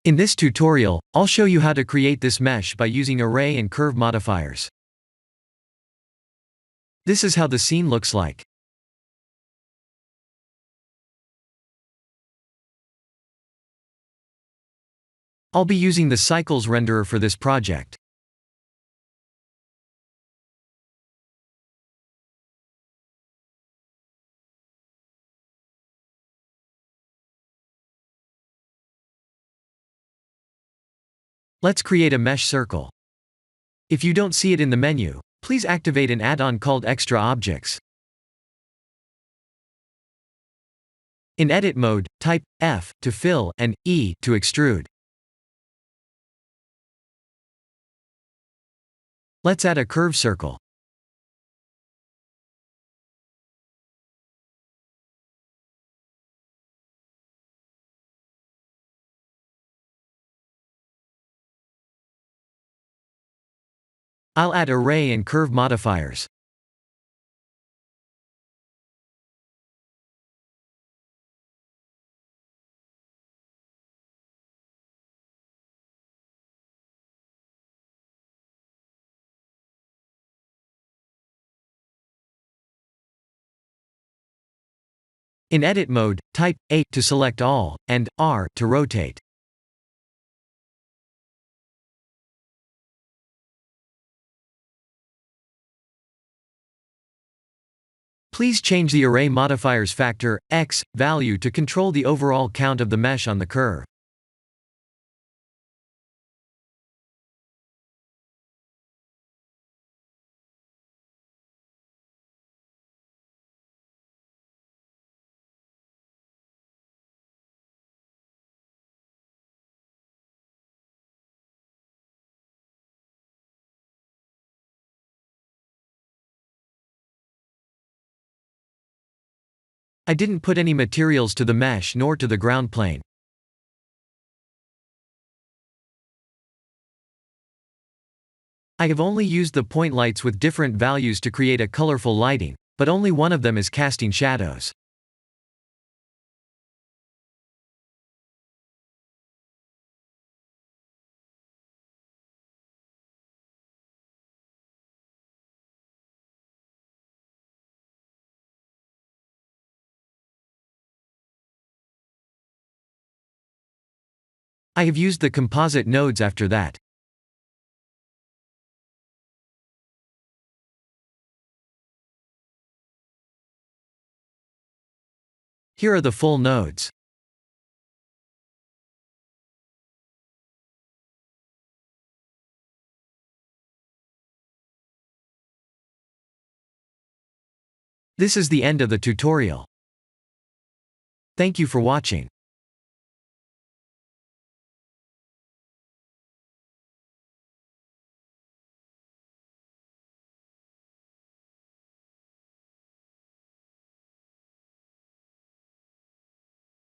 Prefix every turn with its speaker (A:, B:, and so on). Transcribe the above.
A: In this tutorial, I'll show you how to create this mesh by using array and curve modifiers. This is how the scene looks like. I'll be using the cycles renderer for this project. Let's create a mesh circle. If you don't see it in the menu, please activate an add-on called Extra Objects. In edit mode, type F to fill and E to extrude. Let's add a curve circle. I'll add array and curve modifiers. In edit mode, type A to select all, and R to rotate. Please change the array modifier's factor, X, value to control the overall count of the mesh on the curve. I didn't put any materials to the mesh nor to the ground plane. I have only used the point lights with different values to create a colorful lighting, but only one of them is casting shadows. I have used the composite nodes after that. Here are the full nodes. This is the end of the tutorial. Thank you for watching.